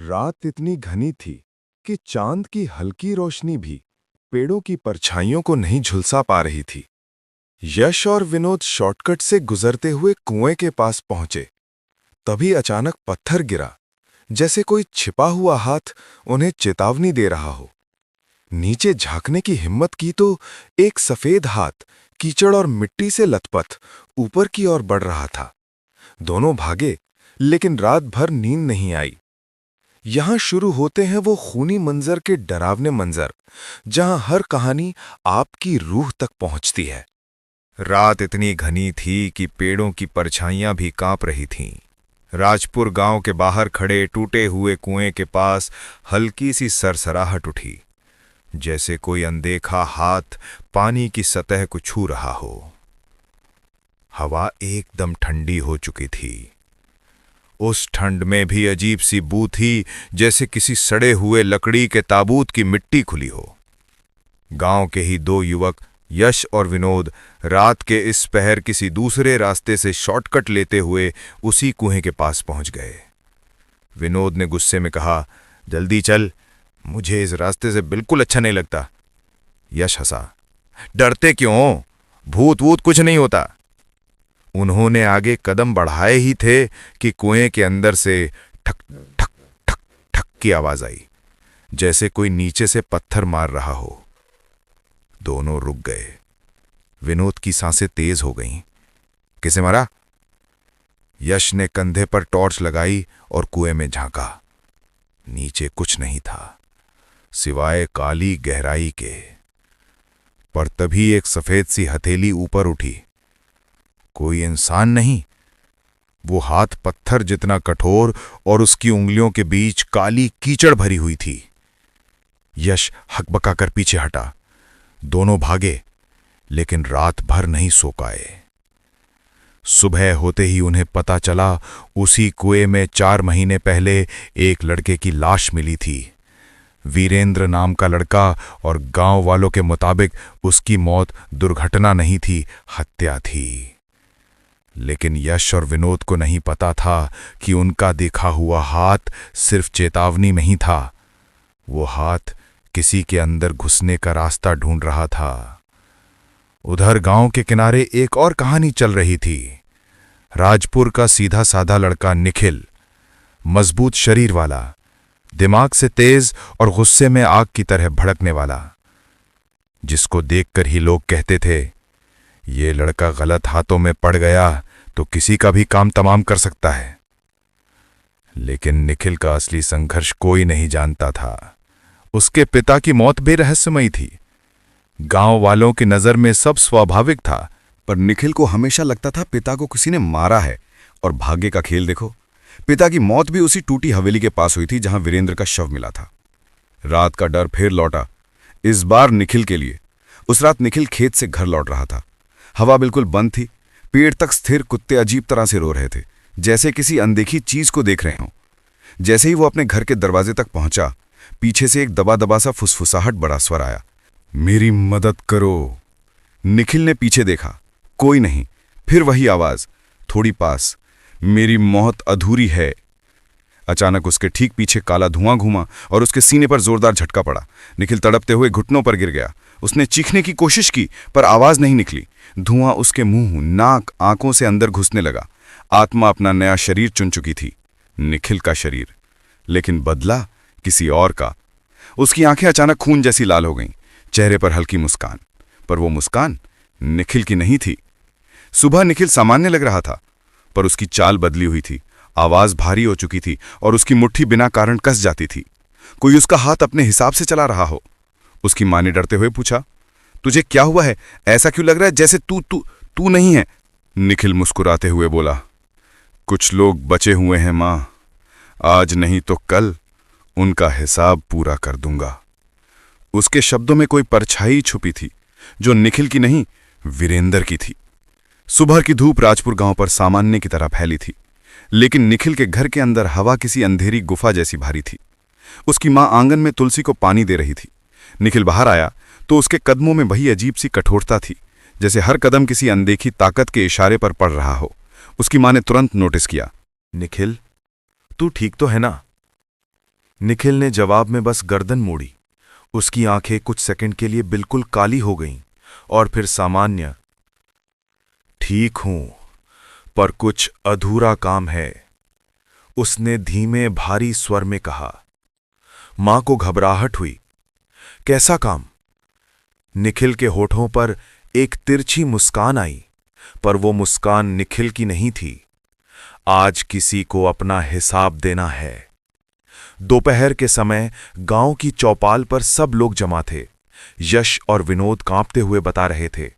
रात इतनी घनी थी कि चांद की हल्की रोशनी भी पेड़ों की परछाइयों को नहीं झुलसा पा रही थी। यश और विनोद शॉर्टकट से गुजरते हुए कुएं के पास पहुंचे। तभी अचानक पत्थर गिरा, जैसे कोई छिपा हुआ हाथ उन्हें चेतावनी दे रहा हो। नीचे झांकने की हिम्मत की तो एक सफेद हाथ कीचड़ और मिट्टी से लथपथ ऊपर की ओर बढ़ रहा था। दोनों भागे, लेकिन रात भर नींद नहीं आई। यहां शुरू होते हैं वो खूनी मंजर के डरावने मंजर, जहां हर कहानी आपकी रूह तक पहुंचती है। रात इतनी घनी थी कि पेड़ों की परछाइयां भी कांप रही थीं। राजपुर गांव के बाहर खड़े टूटे हुए कुएं के पास हल्की सी सरसराहट उठी, जैसे कोई अनदेखा हाथ पानी की सतह को छू रहा हो। हवा एकदम ठंडी हो चुकी थी। उस ठंड में भी अजीब सी बू थी, जैसे किसी सड़े हुए लकड़ी के ताबूत की मिट्टी खुली हो। गांव के ही दो युवक यश और विनोद रात के इस पहर किसी दूसरे रास्ते से शॉर्टकट लेते हुए उसी कुएं के पास पहुंच गए। विनोद ने गुस्से में कहा, जल्दी चल, मुझे इस रास्ते से बिल्कुल अच्छा नहीं लगता। यश हंसा, डरते क्यों? भूत वूत कुछ नहीं होता। उन्होंने आगे कदम बढ़ाए ही थे कि कुएं के अंदर से ठक ठक ठक ठक की आवाज आई, जैसे कोई नीचे से पत्थर मार रहा हो। दोनों रुक गए। विनोद की सांसें तेज हो गईं। किसे मारा? यश ने कंधे पर टॉर्च लगाई और कुएं में झांका। नीचे कुछ नहीं था, सिवाय काली गहराई के। पर तभी एक सफेद सी हथेली ऊपर उठी। कोई इंसान नहीं, वो हाथ पत्थर जितना कठोर और उसकी उंगलियों के बीच काली कीचड़ भरी हुई थी। यश हकबका कर पीछे हटा। दोनों भागे, लेकिन रात भर नहीं सो पाए। सुबह होते ही उन्हें पता चला, उसी कुएं में 4 महीने पहले एक लड़के की लाश मिली थी। वीरेंद्र नाम का लड़का, और गांव वालों के मुताबिक उसकी मौत दुर्घटना नहीं थी, हत्या थी। लेकिन यश और विनोद को नहीं पता था कि उनका देखा हुआ हाथ सिर्फ चेतावनी नहीं था। वो हाथ किसी के अंदर घुसने का रास्ता ढूंढ रहा था। उधर गांव के किनारे एक और कहानी चल रही थी। राजपुर का सीधा साधा लड़का निखिल, मजबूत शरीर वाला, दिमाग से तेज और गुस्से में आग की तरह भड़कने वाला, जिसको देखकर ही लोग कहते थे, ये लड़का गलत हाथों में पड़ गया तो किसी का भी काम तमाम कर सकता है। लेकिन निखिल का असली संघर्ष कोई नहीं जानता था। उसके पिता की मौत बेरहस्यमयी थी। गांव वालों की नजर में सब स्वाभाविक था, पर निखिल को हमेशा लगता था पिता को किसी ने मारा है। और भाग्य का खेल देखो, पिता की मौत भी उसी टूटी हवेली के पास हुई थी जहां वीरेंद्र का शव मिला था। रात का डर फिर लौटा, इस बार निखिल के लिए। उस रात निखिल खेत से घर लौट रहा था। हवा बिल्कुल बंद थी। पेड़ तक स्थिर कुत्ते अजीब तरह से रो रहे थे, जैसे किसी अनदेखी चीज को देख रहे हों। जैसे ही वो अपने घर के दरवाजे तक पहुंचा, पीछे से एक दबा दबा सा फुसफुसाहट बड़ा स्वर आया, मेरी मदद करो। निखिल ने पीछे देखा, कोई नहीं। फिर वही आवाज, थोड़ी पास, मेरी मौत अधूरी है। अचानक उसके ठीक पीछे काला धुआं घूमा और उसके सीने पर जोरदार झटका पड़ा। निखिल तड़पते हुए घुटनों पर गिर गया। उसने चीखने की कोशिश की, पर आवाज नहीं निकली। धुआं उसके मुंह, नाक, आंखों से अंदर घुसने लगा। आत्मा अपना नया शरीर चुन चुकी थी, निखिल का शरीर, लेकिन बदला किसी और का। उसकी आंखें अचानक खून जैसी लाल हो गईं, चेहरे पर हल्की मुस्कान, पर वो मुस्कान निखिल की नहीं थी। सुबह निखिल सामान्य लग रहा था, पर उसकी चाल बदली हुई थी। आवाज भारी हो चुकी थी और उसकी मुट्ठी बिना कारण कस जाती थी। कोई उसका हाथ अपने हिसाब से चला रहा हो। उसकी मां ने डरते हुए पूछा, तुझे क्या हुआ है? ऐसा क्यों लग रहा है जैसे तू नहीं है? निखिल मुस्कुराते हुए बोला, कुछ लोग बचे हुए हैं मां, आज नहीं तो कल उनका हिसाब पूरा कर दूंगा। उसके शब्दों में कोई परछाई छुपी थी, जो निखिल की नहीं, वीरेंद्र की थी। सुबह की धूप राजपुर गांव पर सामान्य की तरह फैली थी, लेकिन निखिल के घर के अंदर हवा किसी अंधेरी गुफा जैसी भारी थी। उसकी मां आंगन में तुलसी को पानी दे रही थी। निखिल बाहर आया तो उसके कदमों में वही अजीब सी कठोरता थी, जैसे हर कदम किसी अनदेखी ताकत के इशारे पर पड़ रहा हो। उसकी मां ने तुरंत नोटिस किया, निखिल, तू ठीक तो है ना? निखिल ने जवाब में बस गर्दन मोड़ी। उसकी आंखें कुछ सेकंड के लिए बिल्कुल काली हो गईं और फिर सामान्य। ठीक हूं, पर कुछ अधूरा काम है, उसने धीमे भारी स्वर में कहा। मां को घबराहट हुई। कैसा काम? निखिल के होठों पर एक तिरछी मुस्कान आई, पर वो मुस्कान निखिल की नहीं थी। आज किसी को अपना हिसाब देना है। दोपहर के समय गांव की चौपाल पर सब लोग जमा थे। यश और विनोद कांपते हुए बता रहे थे,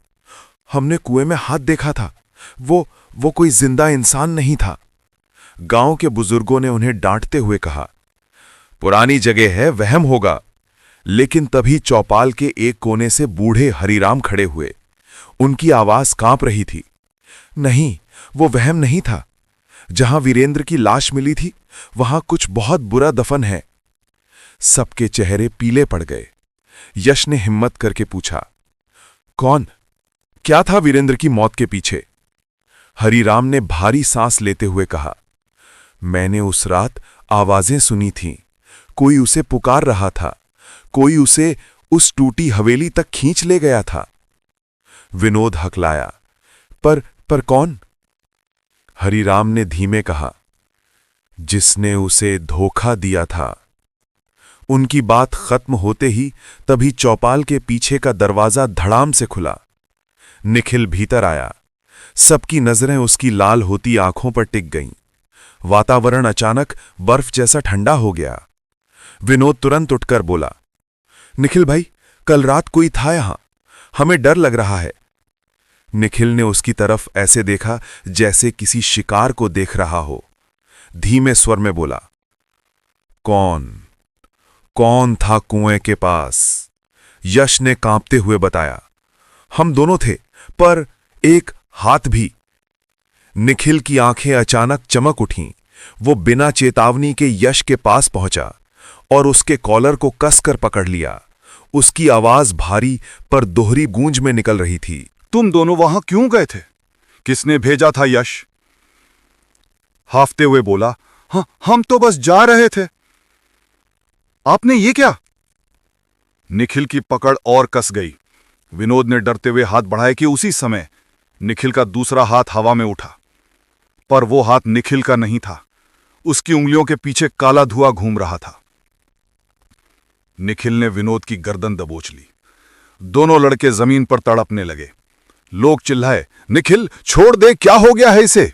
हमने कुएं में हाथ देखा था, वो कोई जिंदा इंसान नहीं था। गांव के बुजुर्गों ने उन्हें डांटते हुए कहा, पुरानी जगह है, वहम होगा। लेकिन तभी चौपाल के एक कोने से बूढ़े हरिराम खड़े हुए। उनकी आवाज कांप रही थी। नहीं, वो वहम नहीं था। जहां वीरेंद्र की लाश मिली थी, वहां कुछ बहुत बुरा दफन है। सबके चेहरे पीले पड़ गए। यश ने हिम्मत करके पूछा, कौन? क्या था वीरेंद्र की मौत के पीछे? हरिराम ने भारी सांस लेते हुए कहा, मैंने उस रात आवाजें सुनी थीं। कोई उसे पुकार रहा था, कोई उसे उस टूटी हवेली तक खींच ले गया था। विनोद हकलाया, पर कौन? हरिराम ने धीमे कहा, जिसने उसे धोखा दिया था। उनकी बात खत्म होते ही तभी चौपाल के पीछे का दरवाजा धड़ाम से खुला। निखिल भीतर आया। सबकी नजरें उसकी लाल होती आंखों पर टिक गईं। वातावरण अचानक बर्फ जैसा ठंडा हो गया। विनोद तुरंत उठकर बोला, निखिल भाई, कल रात कोई था यहां, हमें डर लग रहा है। निखिल ने उसकी तरफ ऐसे देखा जैसे किसी शिकार को देख रहा हो। धीमे स्वर में बोला, कौन था कुएं के पास? यश ने कांपते हुए बताया, हम दोनों थे, पर एक हाथ भी। निखिल की आंखें अचानक चमक उठीं। वो बिना चेतावनी के यश के पास पहुंचा और उसके कॉलर को कसकर पकड़ लिया। उसकी आवाज भारी पर दोहरी गूंज में निकल रही थी। तुम दोनों वहां क्यों गए थे? किसने भेजा था? यश हाफते हुए बोला, हाँ, हम तो बस जा रहे थे। आपने ये क्या? निखिल की पकड़ और कस गई। विनोद ने डरते हुए हाथ बढ़ाए कि उसी समय निखिल का दूसरा हाथ हवा में उठा, पर वो हाथ निखिल का नहीं था। उसकी उंगलियों के पीछे काला धुआं घूम रहा था। निखिल ने विनोद की गर्दन दबोच ली। दोनों लड़के जमीन पर तड़पने लगे। लोग चिल्लाए, निखिल छोड़ दे, क्या हो गया है इसे?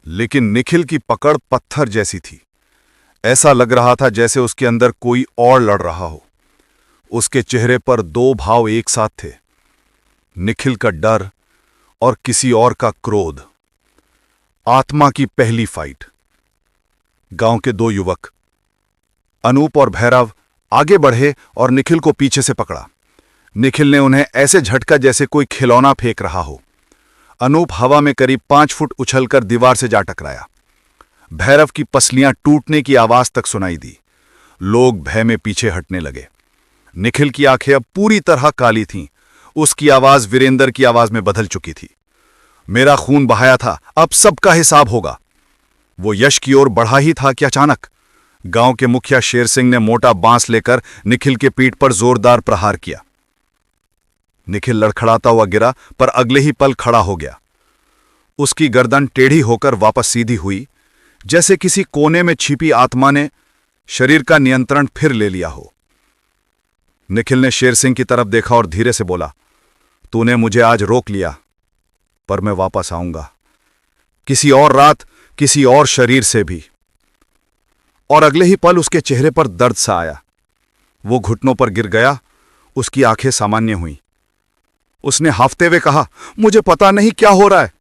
लेकिन निखिल की पकड़ पत्थर जैसी थी। ऐसा लग रहा था जैसे उसके अंदर कोई और लड़ रहा हो। उसके चेहरे पर दो भाव एक साथ थे, निखिल का डर और किसी और का क्रोध। आत्मा की पहली फाइट। गांव के दो युवक अनूप और भैरव आगे बढ़े और निखिल को पीछे से पकड़ा। निखिल ने उन्हें ऐसे झटका जैसे कोई खिलौना फेंक रहा हो। अनूप हवा में करीब 5 फुट उछलकर दीवार से जा टकराया। भैरव की पसलियां टूटने की आवाज तक सुनाई दी। लोग भय में पीछे हटने लगे। निखिल की आंखें अब पूरी तरह काली थीं। उसकी आवाज वीरेंद्र की आवाज में बदल चुकी थी। मेरा खून बहाया था, अब सबका हिसाब होगा। वो यश की ओर बढ़ा ही था कि अचानक गांव के मुखिया शेर सिंह ने मोटा बांस लेकर निखिल के पीठ पर जोरदार प्रहार किया। निखिल लड़खड़ाता हुआ गिरा, पर अगले ही पल खड़ा हो गया। उसकी गर्दन टेढ़ी होकर वापस सीधी हुई, जैसे किसी कोने में छिपी आत्मा ने शरीर का नियंत्रण फिर ले लिया हो। निखिल ने शेर सिंह की तरफ देखा और धीरे से बोला, तूने मुझे आज रोक लिया, पर मैं वापस आऊंगा, किसी और रात, किसी और शरीर से भी। और अगले ही पल उसके चेहरे पर दर्द सा आया। वो घुटनों पर गिर गया। उसकी आंखें सामान्य हुईं। उसने हाफते हुए कहा, मुझे पता नहीं क्या हो रहा है।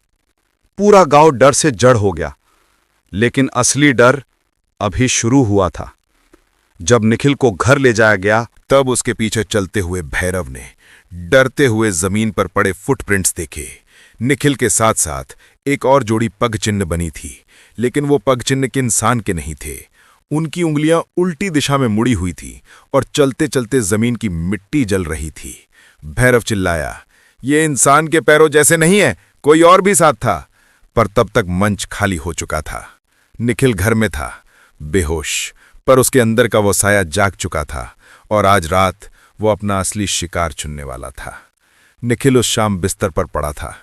पूरा गांव डर से जड़ हो गया, लेकिन असली डर अभी शुरू हुआ था। जब निखिल को घर ले जाया गया, तब उसके पीछे चलते हुए भैरव ने डरते हुए जमीन पर पड़े फुटप्रिंट्स देखे। निखिल के साथ साथ एक और जोड़ी पग चिन्ह बनी थी, लेकिन वो पग चिन्ह के इंसान के नहीं थे। उनकी उंगलियां उल्टी दिशा में मुड़ी हुई थी और चलते चलते जमीन की मिट्टी जल रही थी। भैरव चिल्लाया, ये इंसान के पैरों जैसे नहीं है, कोई और भी साथ था। पर तब तक मंच खाली हो चुका था। निखिल घर में था, बेहोश, पर उसके अंदर का वो साया जाग चुका था और आज रात वो अपना असली शिकार चुनने वाला था। निखिल उस शाम बिस्तर पर पड़ा था,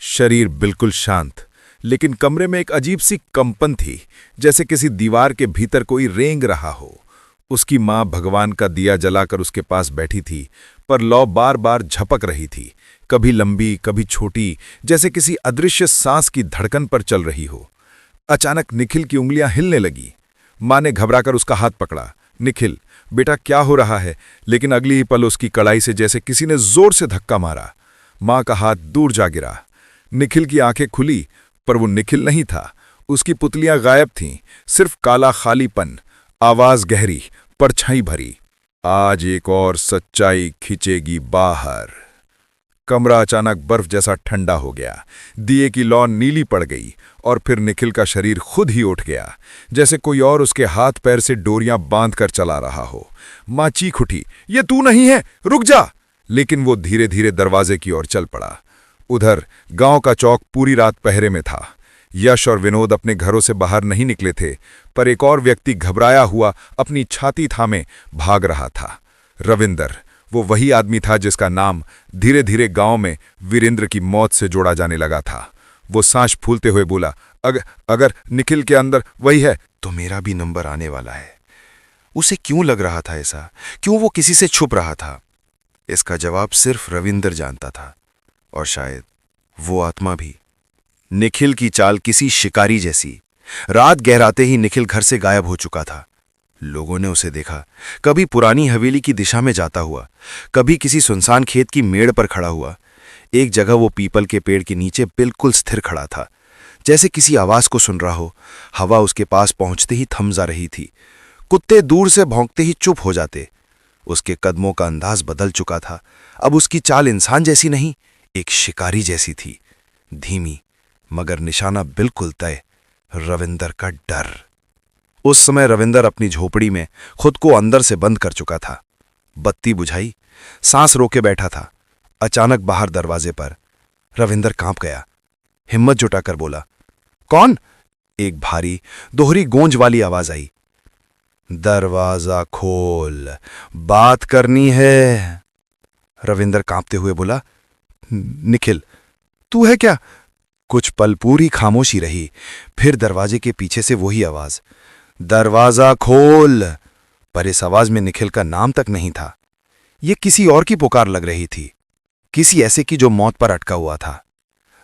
शरीर बिल्कुल शांत, लेकिन कमरे में एक अजीब सी कंपन थी, जैसे किसी दीवार के भीतर कोई रेंग रहा हो। उसकी मां भगवान का दिया जलाकर उसके पास बैठी थी, पर लौ बार बार झपक रही थी, कभी लंबी कभी छोटी, जैसे किसी अदृश्य सांस की धड़कन पर चल रही हो। अचानक निखिल की उंगलियां हिलने लगी। मां ने घबराकर उसका हाथ पकड़ा। निखिल, बेटा क्या हो रहा है? लेकिन अगली ही पल उसकी कलाई से जैसे किसी ने जोर से धक्का मारा। मां का हाथ दूर जा गिरा। निखिल की आंखें खुली, पर वो निखिल नहीं था। उसकी पुतलियां गायब थीं, सिर्फ काला खालीपन, आवाज गहरी, परछाई भरी। आज एक और सच्चाई खिंचेगी बाहर। कमरा अचानक बर्फ जैसा ठंडा हो गया। दिए की लौ नीली पड़ गई और फिर निखिल का शरीर खुद ही उठ गया, जैसे कोई और उसके हाथ पैर से डोरियां बांध कर चला रहा हो। मां चीख उठी, ये तू नहीं है, रुक जा! लेकिन वो धीरे धीरे दरवाजे की ओर चल पड़ा। उधर गांव का चौक पूरी रात पहरे में था। यश और विनोद अपने घरों से बाहर नहीं निकले थे, पर एक और व्यक्ति घबराया हुआ अपनी छाती थामे भाग रहा था। रविंदर, वो वही आदमी था जिसका नाम धीरे धीरे गांव में वीरेंद्र की मौत से जोड़ा जाने लगा था। वो सांस फूलते हुए बोला, अगर निखिल के अंदर वही है तो मेरा भी नंबर आने वाला है। उसे क्यों लग रहा था ऐसा? क्यों वो किसी से छुप रहा था? इसका जवाब सिर्फ रविंदर जानता था, और शायद वो आत्मा भी। निखिल की चाल किसी शिकारी जैसी। रात गहराते ही निखिल घर से गायब हो चुका था। लोगों ने उसे देखा, कभी पुरानी हवेली की दिशा में जाता हुआ, कभी किसी सुनसान खेत की मेड़ पर खड़ा हुआ। एक जगह वो पीपल के पेड़ के नीचे बिल्कुल स्थिर खड़ा था, जैसे किसी आवाज को सुन रहा हो। हवा उसके पास पहुंचते ही थम जा रही थी। कुत्ते दूर से भौंकते ही चुप हो जाते। उसके कदमों का अंदाज बदल चुका था। अब उसकी चाल इंसान जैसी नहीं, एक शिकारी जैसी थी, धीमी, मगर निशाना बिल्कुल तय। रविंदर का डर। उस समय रविंदर अपनी झोपड़ी में खुद को अंदर से बंद कर चुका था। बत्ती बुझाई, सांस रोके बैठा था। अचानक बाहर दरवाजे पर रविंदर कांप गया। हिम्मत जुटाकर बोला, कौन? एक भारी दोहरी गूंज वाली आवाज आई। दरवाजा खोल, बात करनी है। रविंदर कांपते हुए बोला, निखिल, तू है क्या? कुछ पल पूरी खामोशी रही, फिर दरवाजे के पीछे से वही आवाज, दरवाजा खोल। पर इस आवाज में निखिल का नाम तक नहीं था। यह किसी और की पुकार लग रही थी, किसी ऐसे की जो मौत पर अटका हुआ था।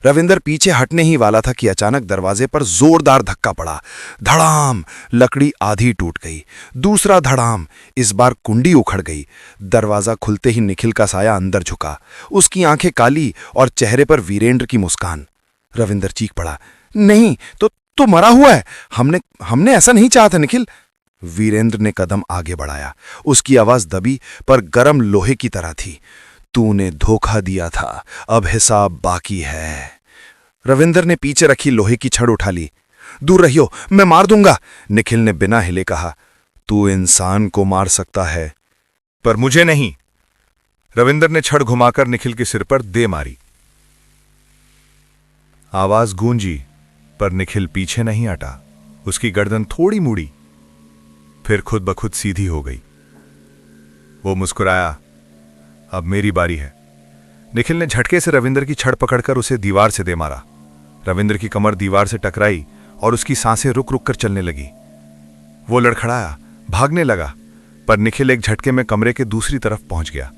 रविंदर पीछे हटने ही वाला था कि अचानक दरवाजे पर जोरदार धक्का पड़ा। धड़ाम! लकड़ी आधी टूट गई। दूसरा धड़ाम! इस बार कुंडी उखड़ गई। दरवाजा खुलते ही निखिल का साया अंदर झुका, उसकी आंखें काली और चेहरे पर वीरेंद्र की मुस्कान। रविंदर चीख पड़ा, नहीं, तो मरा हुआ है। हमने ऐसा नहीं चाहा था निखिल। वीरेंद्र ने कदम आगे बढ़ाया। उसकी आवाज दबी पर गरम लोहे की तरह थी। तूने धोखा दिया था, अब हिसाब बाकी है। रविंदर ने पीछे रखी लोहे की छड़ उठा ली। दूर रहियो, मैं मार दूंगा, निखिल ने बिना हिले कहा। तू इंसान को मार सकता है, पर मुझे नहीं। रविंदर ने छड़ घुमाकर निखिल के सिर पर दे मारी। आवाज गूंजी, पर निखिल पीछे नहीं हटा। उसकी गर्दन थोड़ी मुड़ी, फिर खुद ब खुद सीधी हो गई। वो मुस्कुराया, अब मेरी बारी है। निखिल ने झटके से रविंदर की छड़ पकड़कर उसे दीवार से दे मारा। रविंदर की कमर दीवार से टकराई और उसकी सांसें रुक रुक कर चलने लगी। वो लड़खड़ाया, भागने लगा, पर निखिल एक झटके में कमरे के दूसरी तरफ पहुंच गया,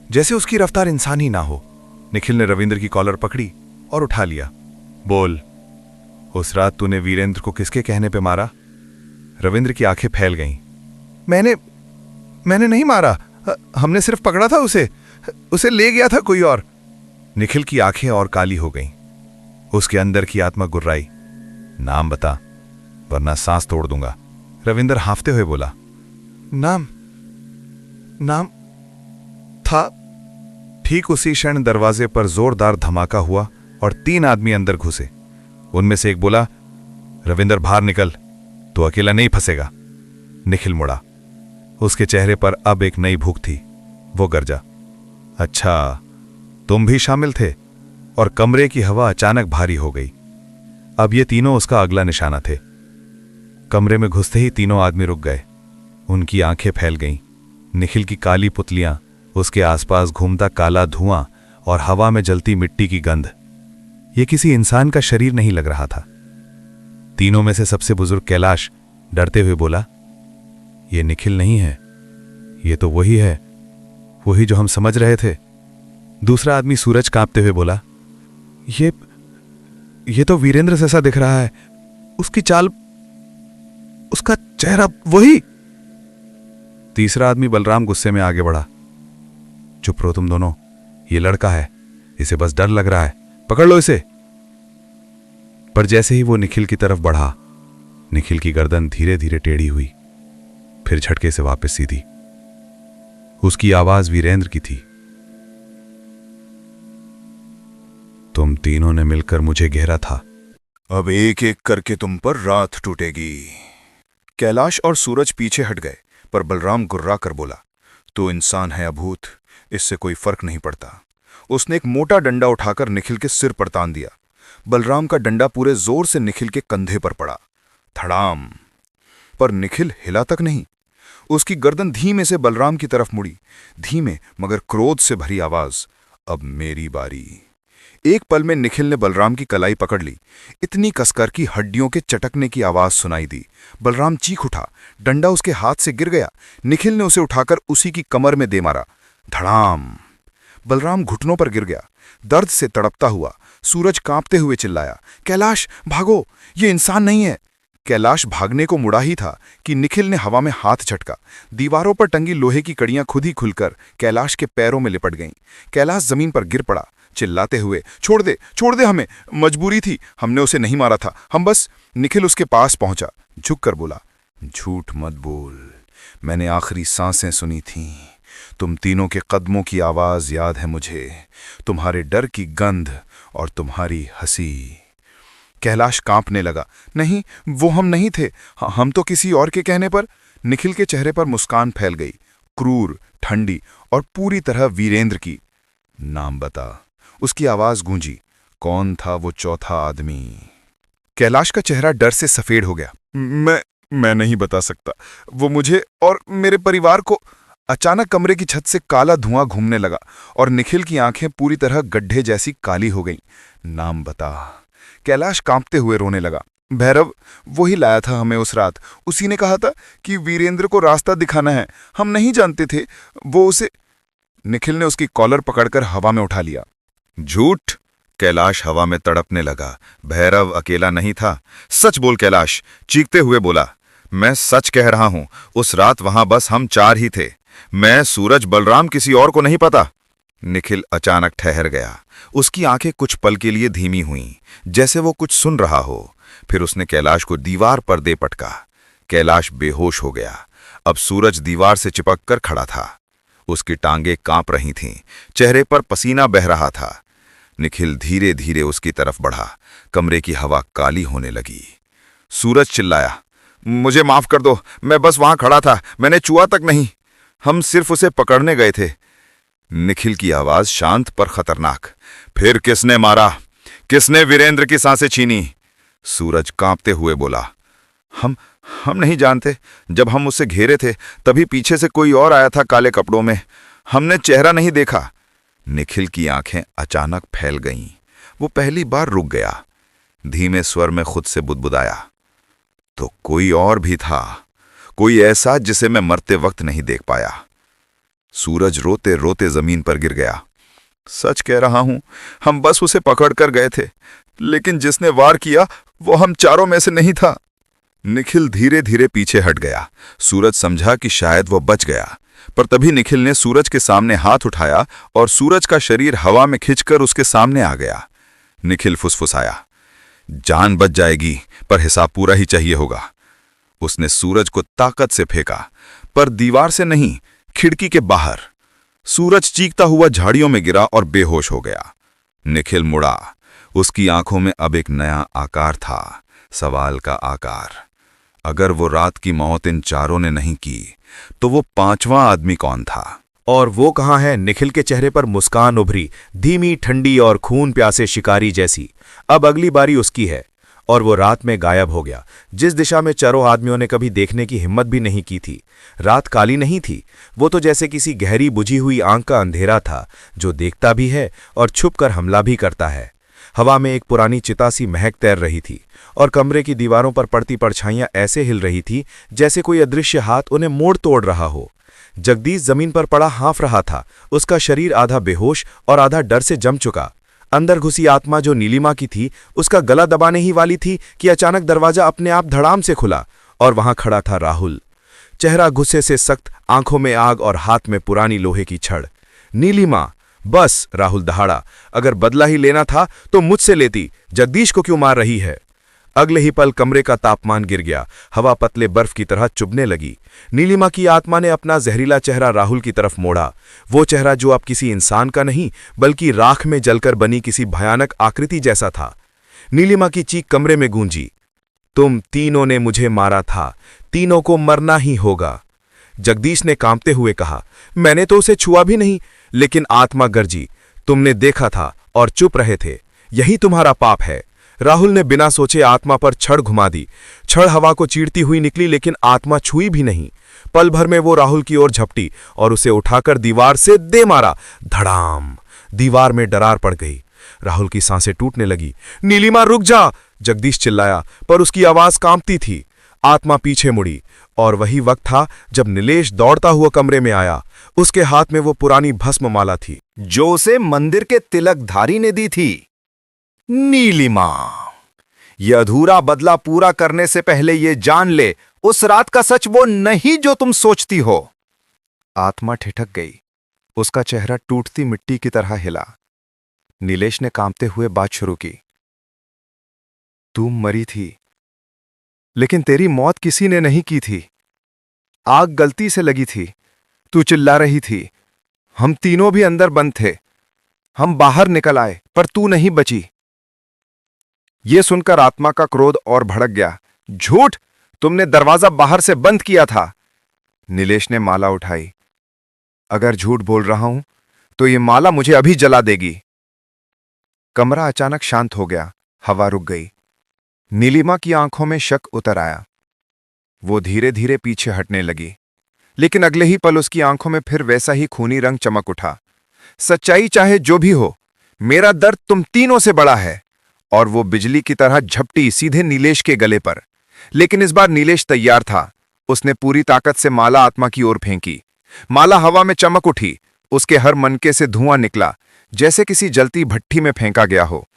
जैसे उसकी रफ्तार इंसान ही ना हो। निखिल ने रविंदर की कॉलर पकड़ी और उठा लिया। बोल, उस रात तूने वीरेंद्र को किसके कहने पे मारा? रविंद्र की आंखें फैल गईं। मैंने नहीं मारा, हमने सिर्फ पकड़ा था उसे ले गया था कोई और। निखिल की आंखें और काली हो गईं। उसके अंदर की आत्मा गुर्राई। नाम बता, वरना सांस तोड़ दूंगा। रविंद्र हांफते हुए बोला, नाम था। ठीक उसी क्षण दरवाजे पर जोरदार धमाका हुआ और 3 आदमी अंदर घुसे। उनमें से एक बोला, रविंद्र बाहर निकल, तो अकेला नहीं फंसेगा। निखिल मुड़ा। उसके चेहरे पर अब एक नई भूख थी। वो गरजा, अच्छा तुम भी शामिल थे? और कमरे की हवा अचानक भारी हो गई। अब ये तीनों उसका अगला निशाना थे। कमरे में घुसते ही तीनों आदमी रुक गए। उनकी आंखें फैल गईं। निखिल की काली पुतलियां, उसके आसपास घूमता काला धुआं और हवा में जलती मिट्टी की गंध। ये किसी इंसान का शरीर नहीं लग रहा था। तीनों में से सबसे बुजुर्ग कैलाश डरते हुए बोला, ये निखिल नहीं है, ये तो वही है, वही जो हम समझ रहे थे। दूसरा आदमी सूरज कांपते हुए बोला, ये तो वीरेंद्र जैसा दिख रहा है, उसकी चाल, उसका चेहरा वही। तीसरा आदमी बलराम गुस्से में आगे बढ़ा, चुप रहो तुम दोनों, ये लड़का है, इसे बस डर लग रहा है, पकड़ लो इसे। पर जैसे ही वो निखिल की तरफ बढ़ा, निखिल की गर्दन धीरे धीरे टेढ़ी हुई, फिर झटके से वापस सीधी। उसकी आवाज वीरेंद्र की थी, तुम तीनों ने मिलकर मुझे घेरा था, अब एक एक करके तुम पर रात टूटेगी। कैलाश और सूरज पीछे हट गए, पर बलराम गुर्रा कर बोला, तू इंसान है अभूत, इससे कोई फर्क नहीं पड़ता। उसने एक मोटा डंडा उठाकर निखिल के सिर पर तान दिया। बलराम का डंडा पूरे जोर से निखिल के कंधे पर पड़ा, धड़ाम। पर निखिल हिला तक नहीं। उसकी गर्दन धीमे से बलराम की तरफ मुड़ी, धीमे मगर क्रोध से भरी आवाज, अब मेरी बारी। एक पल में निखिल ने बलराम की कलाई पकड़ ली। इतनी कसकर की हड्डियों के चटकने की आवाज सुनाई दी। बलराम चीख उठा, डंडा उसके हाथ से गिर गया। निखिल ने उसे उठाकर उसी की कमर में दे मारा, धड़ाम। बलराम घुटनों पर गिर गया, दर्द से तड़पता हुआ। सूरज कांपते हुए चिल्लाया, कैलाश भागो, ये इंसान नहीं है। कैलाश भागने को मुड़ा ही था कि निखिल ने हवा में हाथ झटका। दीवारों पर टंगी लोहे की कड़ियां खुद ही खुलकर कैलाश के पैरों में लिपट गईं। कैलाश जमीन पर गिर पड़ा, चिल्लाते हुए, छोड़ दे हमें, मजबूरी थी, हमने उसे नहीं मारा था, हम बस। निखिल उसके पास पहुंचा, झुककर बोला, झूठ मत बोल, मैंने आखिरी सांसें सुनी थीं। तुम तीनों के कदमों की आवाज याद है मुझे, तुम्हारे डर की गंध और तुम्हारी हंसी। कैलाश कांपने लगा, नहीं, वो हम नहीं थे, हम तो किसी और के कहने पर। निखिल के चेहरे पर मुस्कान फैल गई, क्रूर, ठंडी और पूरी तरह वीरेंद्र की। नाम बता, उसकी आवाज गूंजी। कौन था वो चौथा आदमी? कैलाश का चेहरा डर से सफेद हो गया। मैं नहीं बता सकता, वो मुझे और मेरे परिवार को। अचानक कमरे की छत से काला धुआं घूमने लगा और निखिल की आंखें पूरी तरह गड्ढे जैसी काली हो गईं। नाम बता। कैलाश कांपते हुए रोने लगा। भैरव, वही लाया था हमें उस रात, उसी ने कहा था कि वीरेंद्र को रास्ता दिखाना है, हम नहीं जानते थे वो उसे। निखिल ने उसकी कॉलर पकड़कर हवा में उठा लिया। झूठ! कैलाश हवा में तड़पने लगा। भैरव अकेला नहीं था। सच बोल कैलाश, चीखते हुए बोला। मैं सच कह रहा हूं, उस रात वहां बस हम 4 ही थे। मैं, सूरज, बलराम, किसी और को नहीं पता। निखिल अचानक ठहर गया। उसकी आंखें कुछ पल के लिए धीमी हुईं, जैसे वो कुछ सुन रहा हो। फिर उसने कैलाश को दीवार पर दे पटका। कैलाश बेहोश हो गया। अब सूरज दीवार से चिपक कर खड़ा था। उसकी टांगें कांप रही थीं, चेहरे पर पसीना बह रहा था। निखिल धीरे धीरे उसकी तरफ बढ़ा। कमरे की हवा काली होने लगी। सूरज चिल्लाया, मुझे माफ कर दो, मैं बस वहां खड़ा था, मैंने छुआ तक नहीं, हम सिर्फ उसे पकड़ने गए थे। निखिल की आवाज शांत पर खतरनाक, फिर किसने मारा? किसने वीरेंद्र की सांसें छीनी? सूरज कांपते हुए बोला, हम नहीं जानते। जब हम उसे घेरे थे तभी पीछे से कोई और आया था काले कपड़ों में, हमने चेहरा नहीं देखा। निखिल की आंखें अचानक फैल गईं। वो पहली बार रुक गया। धीमे स्वर में खुद से बुदबुदाया, तो कोई और भी था, कोई ऐसा जिसे मैं मरते वक्त नहीं देख पाया। सूरज रोते रोते जमीन पर गिर गया। सच कह रहा हूं, हम बस उसे पकड़ कर गए थे, लेकिन जिसने वार किया वो हम चारों में से नहीं था। निखिल धीरे धीरे पीछे हट गया। सूरज समझा कि शायद वो बच गया, पर तभी निखिल ने सूरज के सामने हाथ उठाया और सूरज का शरीर हवा में खिंचकर उसके सामने आ गया। निखिल फुसफुसाया, जान बच जाएगी, पर हिसाब पूरा ही चाहिए होगा। उसने सूरज को ताकत से फेंका, पर दीवार से नहीं, खिड़की के बाहर। सूरज चीखता हुआ झाड़ियों में गिरा और बेहोश हो गया। निखिल मुड़ा। उसकी आंखों में अब एक नया आकार था, सवाल का आकार। अगर वो रात की मौत इन चारों ने नहीं की, तो वो 5वां आदमी कौन था? और वो कहाँ है? निखिल के चेहरे पर मुस्कान उभरी, धीमी, ठंडी और खून प्यासे शिकारी जैसी। अब अगली बारी उसकी है, और वो रात में गायब हो गया, जिस दिशा में चारों आदमियों ने कभी देखने की हिम्मत भी नहीं की थी। रात काली नहीं थी, वो तो जैसे किसी गहरी बुझी हुई आंख का अंधेरा था, जो देखता भी है और छुपकर हमला भी करता है। हवा में एक पुरानी चिता सी महक तैर रही थी और कमरे की दीवारों पर पड़ती परछाइयां ऐसे हिल रही थी जैसे कोई अदृश्य हाथ उन्हें मोड़ तोड़ रहा हो। जगदीश जमीन पर पड़ा हाँफ रहा था, उसका शरीर आधा बेहोश और आधा डर से जम चुका। अंदर घुसी आत्मा जो नीलिमा की थी, उसका गला दबाने ही वाली थी कि अचानक दरवाजा अपने आप धड़ाम से खुला और वहां खड़ा था राहुल। चेहरा गुस्से से सख्त, आंखों में आग और हाथ में पुरानी लोहे की छड़। नीलिमा, बस, राहुल दहाड़ा, अगर बदला ही लेना था तो मुझसे लेती, जगदीश को क्यों मार रही है? अगले ही पल कमरे का तापमान गिर गया, हवा पतले बर्फ की तरह चुभने लगी। नीलिमा की आत्मा ने अपना जहरीला चेहरा राहुल की तरफ मोड़ा, वो चेहरा जो अब किसी इंसान का नहीं बल्कि राख में जलकर बनी किसी भयानक आकृति जैसा था। नीलिमा की चीख कमरे में गूंजी, तुम तीनों ने मुझे मारा था, तीनों को मरना ही होगा। जगदीश ने कांपते हुए कहा, मैंने तो उसे छुआ भी नहीं। लेकिन आत्मा गरजी, तुमने देखा था और चुप रहे थे, यही तुम्हारा पाप है। राहुल ने बिना सोचे आत्मा पर छड़ घुमा दी। छड़ हवा को चीरती हुई निकली, लेकिन आत्मा छुई भी नहीं। पल भर में वो राहुल की ओर झपटी और उसे उठाकर दीवार से दे मारा। धड़ाम! दीवार में दरार पड़ गई। राहुल की सांसें टूटने लगी। नीलिमा, रुक जा! जगदीश चिल्लाया, पर उसकी आवाज कांपती थी। आत्मा पीछे मुड़ी और वही वक्त था जब नीलेश दौड़ता हुआ कमरे में आया। उसके हाथ में वो पुरानी भस्म माला थी जो उसे मंदिर के तिलकधारी ने दी थी। नीलिमा, यह अधूरा बदला पूरा करने से पहले ये जान ले, उस रात का सच वो नहीं जो तुम सोचती हो। आत्मा ठिठक गई, उसका चेहरा टूटती मिट्टी की तरह हिला। नीलेश ने कांपते हुए बात शुरू की, तू मरी थी, लेकिन तेरी मौत किसी ने नहीं की थी। आग गलती से लगी थी, तू चिल्ला रही थी, हम तीनों भी अंदर बंद थे। हम बाहर निकल आए, पर तू नहीं बची। यह सुनकर आत्मा का क्रोध और भड़क गया। झूठ! तुमने दरवाजा बाहर से बंद किया था। नीलेश ने माला उठाई। अगर झूठ बोल रहा हूं तो यह माला मुझे अभी जला देगी। कमरा अचानक शांत हो गया, हवा रुक गई। नीलिमा की आंखों में शक उतर आया। वो धीरे धीरे पीछे हटने लगी, लेकिन अगले ही पल उसकी आंखों में फिर वैसा ही खूनी रंग चमक उठा। सच्चाई चाहे जो भी हो, मेरा दर्द तुम तीनों से बड़ा है। और वो बिजली की तरह झपटी सीधे नीलेश के गले पर। लेकिन इस बार नीलेश तैयार था। उसने पूरी ताकत से माला आत्मा की ओर फेंकी। माला हवा में चमक उठी, उसके हर मनके से धुआं निकला, जैसे किसी जलती भट्ठी में फेंका गया हो।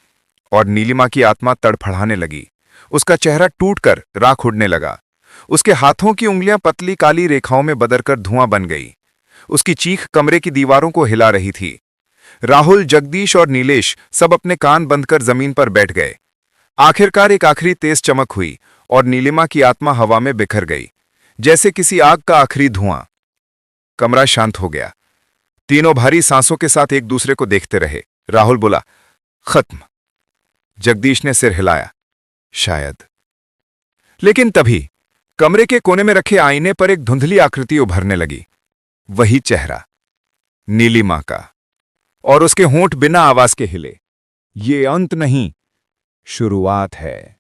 और नीलिमा की आत्मा तड़फड़ाने लगी। उसका चेहरा टूटकर राख उड़ने लगा। उसके हाथों की उंगलियां पतली काली रेखाओं में बदलकर धुआं बन गई। उसकी चीख कमरे की दीवारों को हिला रही थी। राहुल, जगदीश और नीलेश सब अपने कान बंद कर जमीन पर बैठ गए। आखिरकार एक आखिरी तेज चमक हुई और नीलिमा की आत्मा हवा में बिखर गई, जैसे किसी आग का आखिरी धुआं। कमरा शांत हो गया। तीनों भारी सांसों के साथ एक दूसरे को देखते रहे। राहुल बोला, खत्म। जगदीश ने सिर हिलाया, शायद। लेकिन तभी कमरे के कोने में रखे आईने पर एक धुंधली आकृति उभरने लगी। वही चेहरा, नीलिमा का। और उसके होंठ बिना आवाज के हिले। ये अंत नहीं, शुरुआत है।